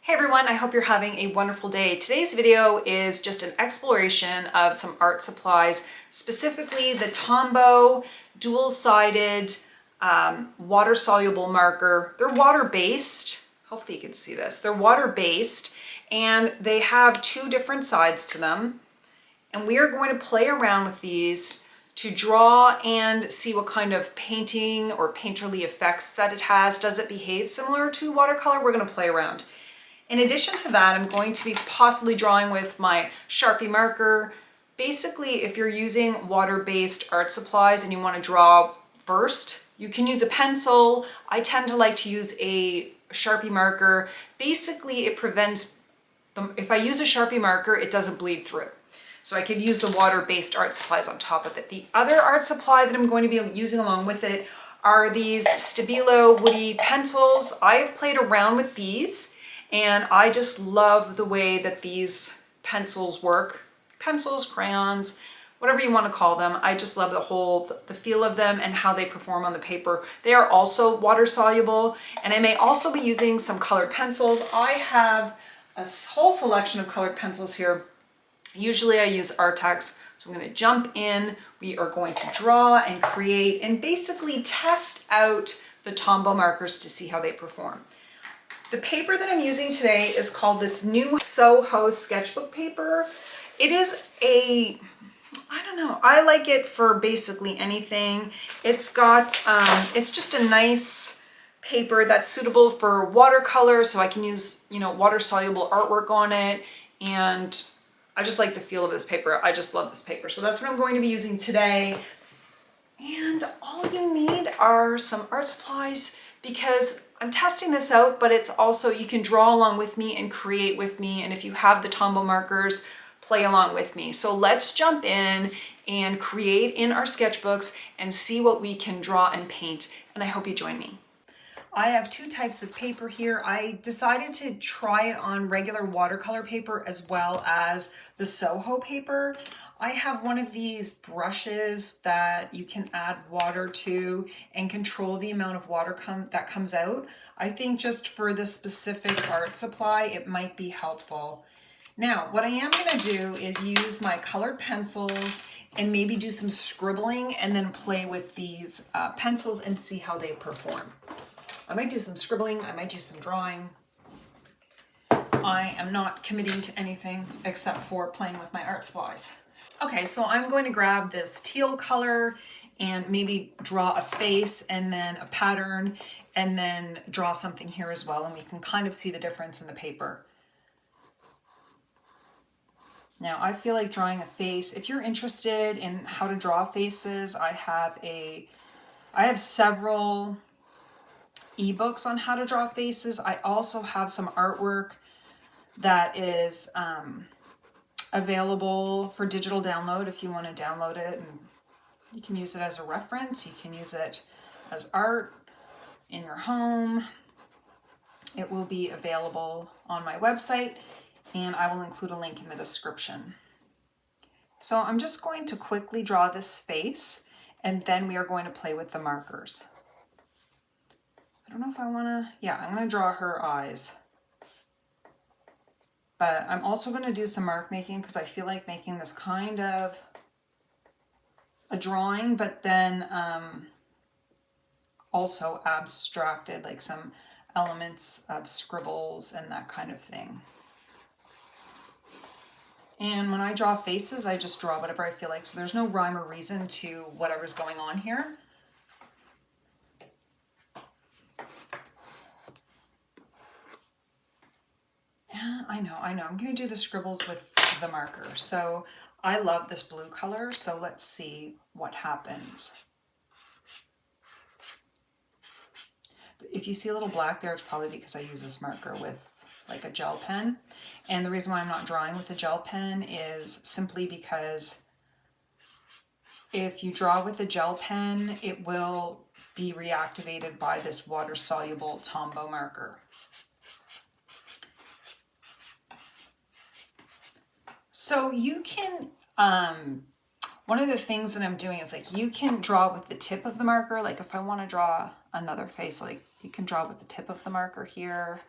Hey everyone, I hope you're having a wonderful day. Today's video is just an exploration of some art supplies, specifically the Tombow dual-sided water-soluble marker. They're water-based. Hopefully you can see this. They're water-based and they have two different sides to them. And we are going to play around with these to draw and see what kind of painting or painterly effects that it has. Does it behave similar to watercolor? We're going to play around. In addition to that, I'm going to be possibly drawing with my Sharpie marker. Basically, if you're using water-based art supplies and you want to draw first, you can use a pencil. I tend to like to use a Sharpie marker. Basically, it prevents if I use a Sharpie marker, it doesn't bleed through. So I could use the water-based art supplies on top of it. The other art supply that I'm going to be using along with it are these Stabilo woody pencils. I have played around with these and I just love the way that these pencils work. Pencils, crayons, whatever you want to call them. I just love the feel of them and how they perform on the paper. They are also water soluble, and I may also be using some colored pencils. I have a whole selection of colored pencils here. Usually I use Artex, so I'm going to jump in. We are going to draw and create and basically test out the Tombow markers to see how they perform. The paper that I'm using today is called this new Soho Sketchbook paper. It is I don't know, I like it for basically anything. It's got, it's just a nice paper that's suitable for watercolor, so I can use, water soluble artwork on it. And I just like the feel of this paper. I just love this paper. So that's what I'm going to be using today. And all you need are some art supplies, because I'm testing this out, but it's also, you can draw along with me and create with me. And if you have the Tombow markers, play along with me. So let's jump in and create in our sketchbooks and see what we can draw and paint. And I hope you join me. I have two types of paper here. I decided to try it on regular watercolor paper as well as the Soho paper. I have one of these brushes that you can add water to and control the amount of water that comes out. I think just for this specific art supply, it might be helpful. Now, what I am going to do is use my colored pencils and maybe do some scribbling and then play with these pencils and see how they perform. I might do some scribbling, I might do some drawing. I am not committing to anything except for playing with my art supplies. Okay, so I'm going to grab this teal color and maybe draw a face and then a pattern and then draw something here as well, and we can kind of see the difference in the paper. Now, I feel like drawing a face. If you're interested in how to draw faces, I have several ebooks on how to draw faces. I also have some artwork that is available for digital download if you want to download it, and you can use it as a reference. You can use it as art in your home. It will be available on my website, and I will include a link in the description. So I'm just going to quickly draw this face, and then we are going to play with the markers. I don't know if I want to, yeah, I'm going to draw her eyes. But I'm also going to do some mark making because I feel like making this kind of a drawing, but then also abstracted, like some elements of scribbles and that kind of thing. And when I draw faces, I just draw whatever I feel like. So there's no rhyme or reason to whatever's going on here. I know. I'm going to do the scribbles with the marker. So I love this blue color. So let's see what happens. If you see a little black there, it's probably because I use this marker with like a gel pen. And the reason why I'm not drawing with a gel pen is simply because if you draw with a gel pen, it will be reactivated by this water-soluble Tombow marker. So you can, one of the things that I'm doing is like you can draw with the tip of the marker. Like if I want to draw another face, like you can draw with the tip of the marker here.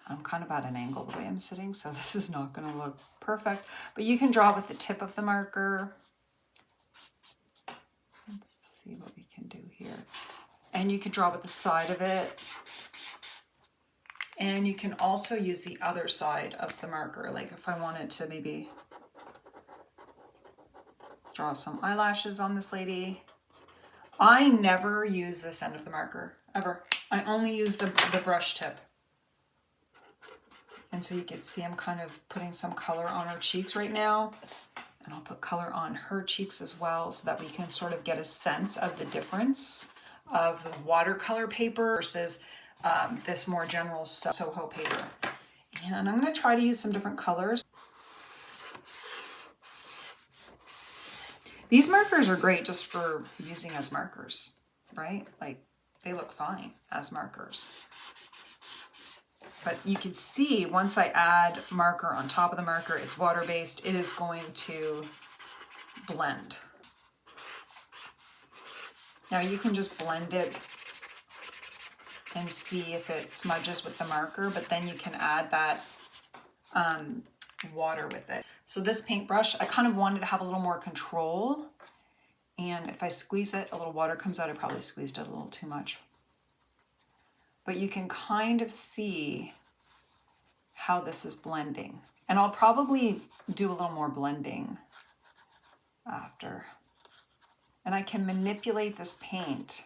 I'm kind of at an angle the way I'm sitting, so this is not going to look perfect. But you can draw with the tip of the marker. Let's see what we can do here. And you can draw with the side of it. And you can also use the other side of the marker. Like if I wanted to maybe draw some eyelashes on this lady. I never use this end of the marker, ever. I only use the brush tip. And so you can see I'm kind of putting some color on her cheeks right now. And I'll put color on her cheeks as well so that we can sort of get a sense of the difference of the watercolor paper versus this more general Soho paper. And I'm going to try to use some different colors. These markers are great just for using as markers, right? Like they look fine as markers. But you can see once I add marker on top of the marker, it's water-based, it is going to blend. Now you can just blend it and see if it smudges with the marker, but then you can add that water with it. So this paintbrush, I kind of wanted to have a little more control. And if I squeeze it, a little water comes out. I probably squeezed it a little too much. But you can kind of see how this is blending. And I'll probably do a little more blending after. And I can manipulate this paint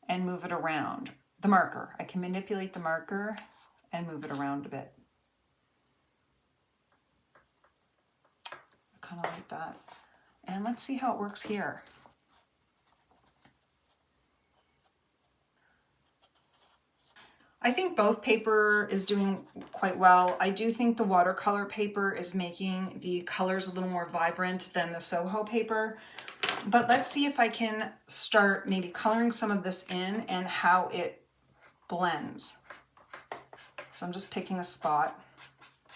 and move it around. The marker, I can manipulate the marker and move it around a bit. Kind of like that. And let's see how it works here. I think both paper is doing quite well. I do think the watercolor paper is making the colors a little more vibrant than the Soho paper. But let's see if I can start maybe coloring some of this in and how it blends. So I'm just picking a spot.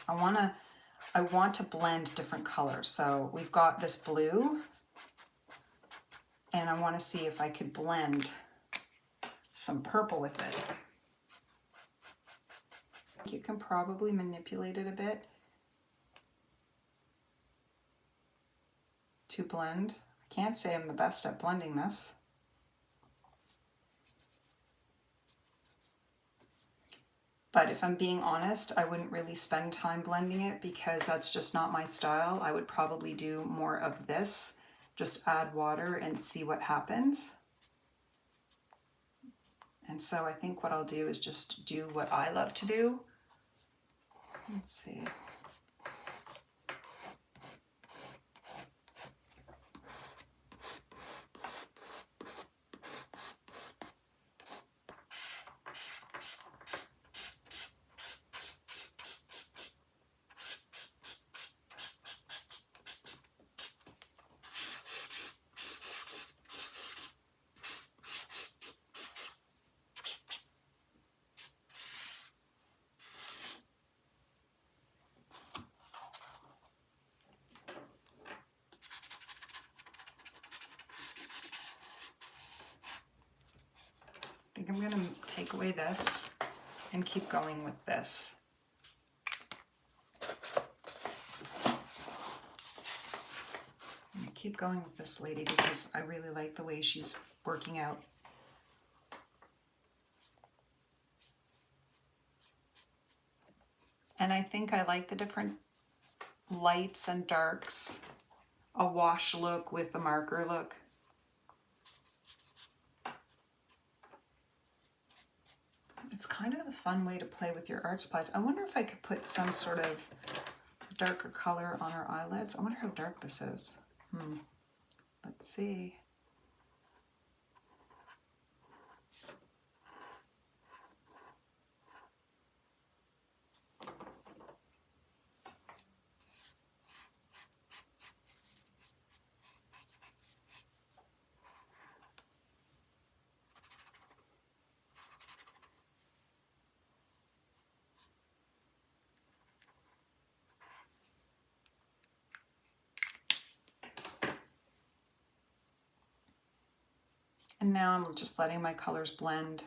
I want to blend different colors. So we've got this blue, and I want to see if I could blend some purple with it. You can probably manipulate it a bit to blend. I can't say I'm the best at blending this. But if I'm being honest, I wouldn't really spend time blending it because that's just not my style. I would probably do more of this, just add water and see what happens. And so I think what I'll do is just do what I love to do. Let's see. I think I'm going to take away this and keep going with this. I'm going to keep going with this lady because I really like the way she's working out. And I think I like the different lights and darks, a wash look with the marker look. It's kind of a fun way to play with your art supplies. I wonder if I could put some sort of darker color on her eyelids. I wonder how dark this is. Let's see. And now I'm just letting my colors blend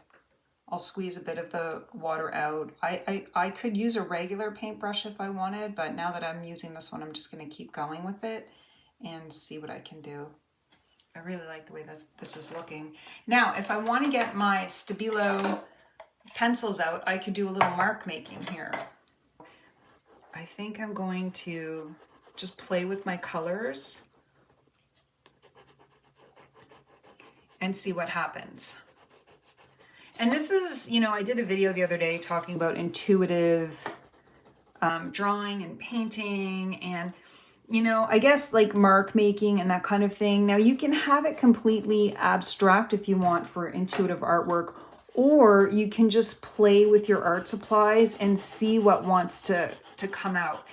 I'll squeeze a bit of the water out. I could use a regular paintbrush if I wanted, but now that I'm using this one, I'm just going to keep going with it and see what I can do. I really like the way this is looking. Now, if I want to get my Stabilo pencils out, I could do a little mark making here. I think I'm going to just play with my colors and see what happens. And this is, you know, I did a video the other day talking about intuitive drawing and painting and, you know, I guess like mark making and that kind of thing. Now you can have it completely abstract if you want for intuitive artwork, or you can just play with your art supplies and see what wants to come out.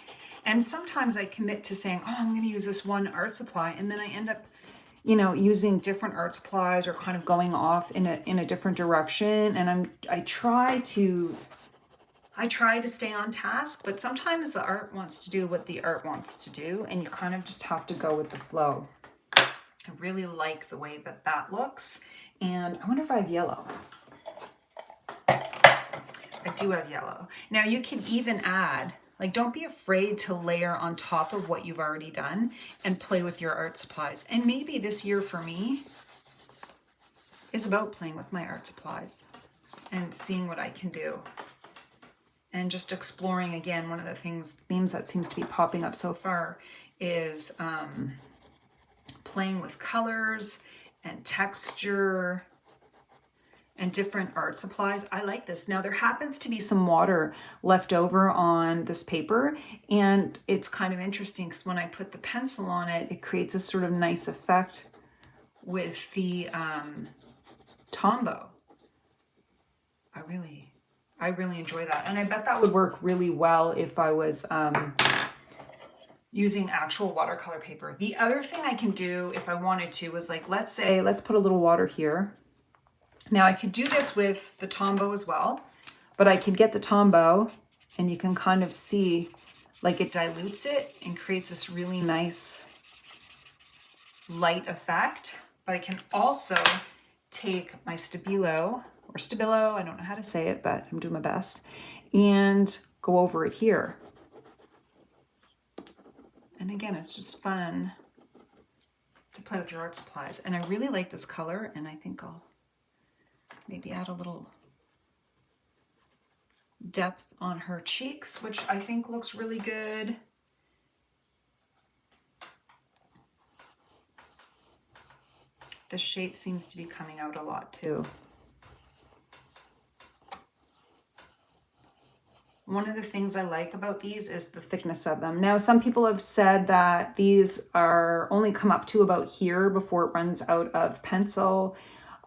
And sometimes I commit to saying, oh, I'm going to use this one art supply, and then I end up, you know, using different art supplies or kind of going off in a different direction. And I try to stay on task, but sometimes the art wants to do what the art wants to do, and you kind of just have to go with the flow. I really like the way that looks, and I wonder if I have yellow. I do have yellow. Now you can even add, like, don't be afraid to layer on top of what you've already done and play with your art supplies. And maybe this year for me is about playing with my art supplies and seeing what I can do. And just exploring, again, one of the themes that seems to be popping up so far is playing with colors and texture and different art supplies. I like this. Now there happens to be some water left over on this paper, and it's kind of interesting because when I put the pencil on it, it creates a sort of nice effect with the Tombow. I really enjoy that. And I bet that would work really well if I was using actual watercolor paper. The other thing I can do if I wanted to was, like, let's put a little water here. Now I could do this with the Tombow as well, but I could get the Tombow and you can kind of see, like, it dilutes it and creates this really nice light effect. But I can also take my Stabilo, or Stabilo, I don't know how to say it, but I'm doing my best, and go over it here. And again, it's just fun to play with your art supplies. And I really like this color, and I think I'll maybe add a little depth on her cheeks, which I think looks really good. The shape seems to be coming out a lot too. One of the things I like about these is the thickness of them. Now, some people have said that these are only come up to about here before it runs out of pencil.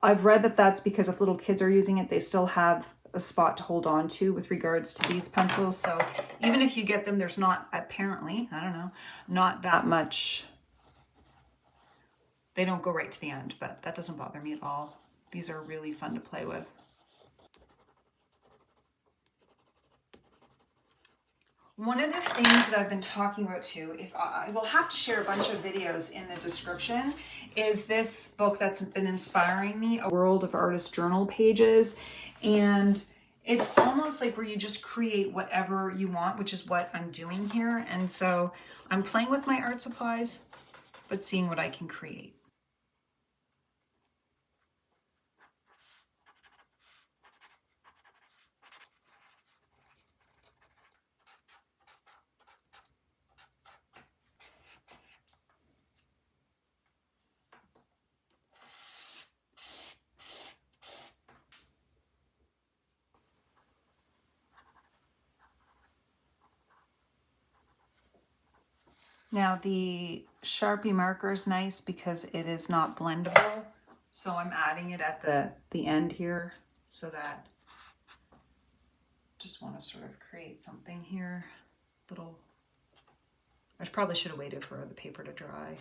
I've read that that's because if little kids are using it, they still have a spot to hold on to with regards to these pencils. So even if you get them, there's not, apparently, I don't know, not that much. They don't go right to the end, but that doesn't bother me at all. These are really fun to play with. One of the things that I've been talking about too, if I will have to share a bunch of videos in the description, is this book that's been inspiring me, A World of Artist Journal Pages. And it's almost like where you just create whatever you want, which is what I'm doing here. And so I'm playing with my art supplies, but seeing what I can create. Now the Sharpie marker is nice because it is not blendable. So I'm adding it at the end here so that just want to sort of create something here. Little, I probably should have waited for the paper to dry.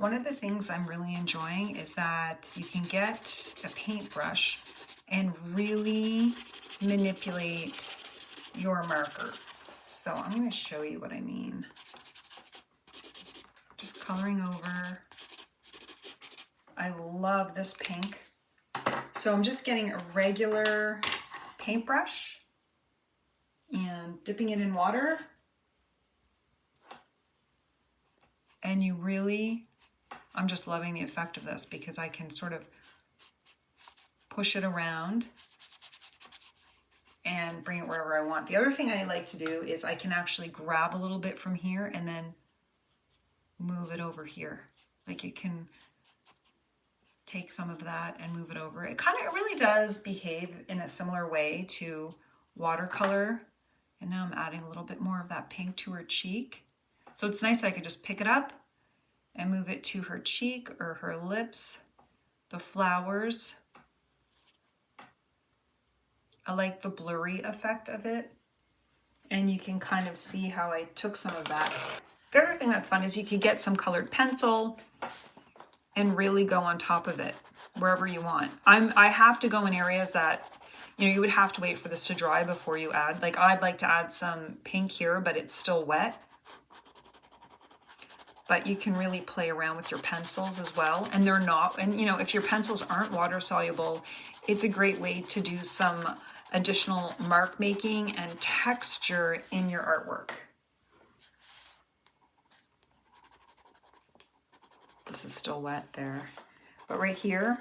One of the things I'm really enjoying is that you can get a paintbrush and really manipulate your marker. So I'm going to show you what I mean. Just coloring over. I love this pink. So I'm just getting a regular paintbrush and dipping it in water. And you really, I'm just loving the effect of this because I can sort of push it around and bring it wherever I want. The other thing I like to do is I can actually grab a little bit from here and then move it over here. Like you can take some of that and move it over. It really does behave in a similar way to watercolor. And now I'm adding a little bit more of that pink to her cheek. So it's nice that I could just pick it up and move it to her cheek or her lips, the flowers. I like the blurry effect of it. And you can kind of see how I took some of that. The other thing that's fun is you can get some colored pencil and really go on top of it wherever you want. I have to go in areas that, you know, you would have to wait for this to dry before you add. Like I'd like to add some pink here, but it's still wet. But you can really play around with your pencils as well. And they're not, and you know, if your pencils aren't water soluble, it's a great way to do some additional mark making and texture in your artwork. This is still wet there. But right here,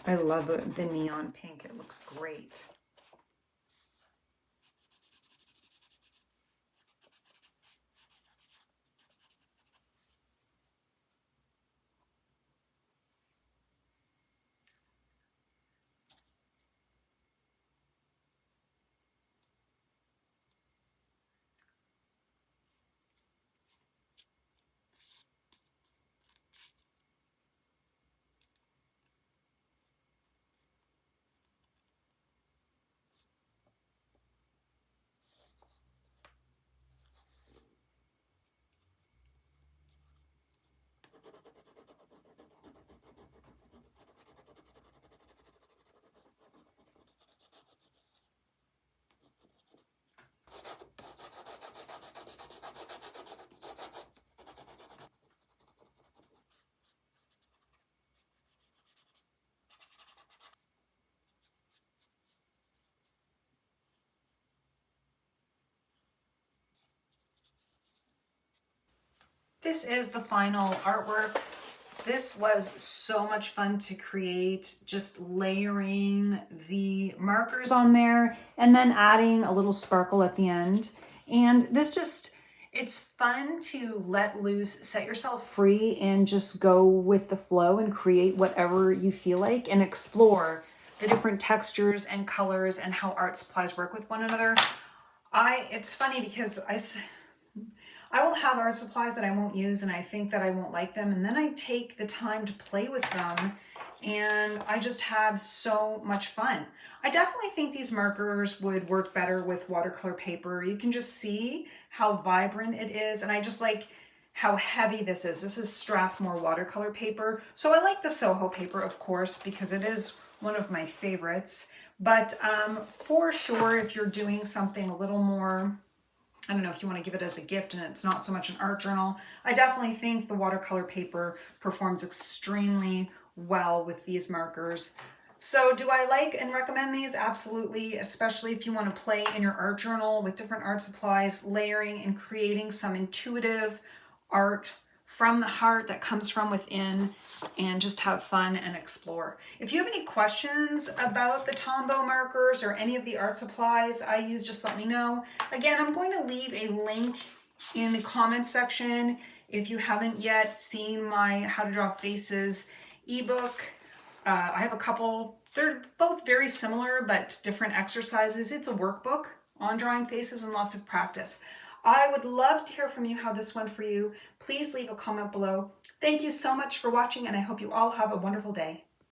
I love the neon pink. It looks great. This is the final artwork. This was so much fun to create, just layering the markers on there and then adding a little sparkle at the end. And this just, it's fun to let loose, set yourself free and just go with the flow and create whatever you feel like and explore the different textures and colors and how art supplies work with one another. It's funny because I will have art supplies that I won't use and I think that I won't like them, and then I take the time to play with them and I just have so much fun. I definitely think these markers would work better with watercolor paper. You can just see how vibrant it is, and I just like how heavy this is. This is Strathmore watercolor paper. So I like the Soho paper, of course, because it is one of my favorites. But for sure, if you're doing something a little more, I don't know, if you want to give it as a gift and it's not so much an art journal, I definitely think the watercolor paper performs extremely well with these markers. So do I like and recommend these? Absolutely, especially if you want to play in your art journal with different art supplies, layering and creating some intuitive art from the heart that comes from within, and just have fun and explore. If you have any questions about the Tombow markers or any of the art supplies I use, just let me know. Again, I'm going to leave a link in the comments section if you haven't yet seen my How to Draw Faces ebook. I have a couple, they're both very similar but different exercises. It's a workbook on drawing faces and lots of practice. I would love to hear from you how this went for you. Please leave a comment below. Thank you so much for watching, and I hope you all have a wonderful day.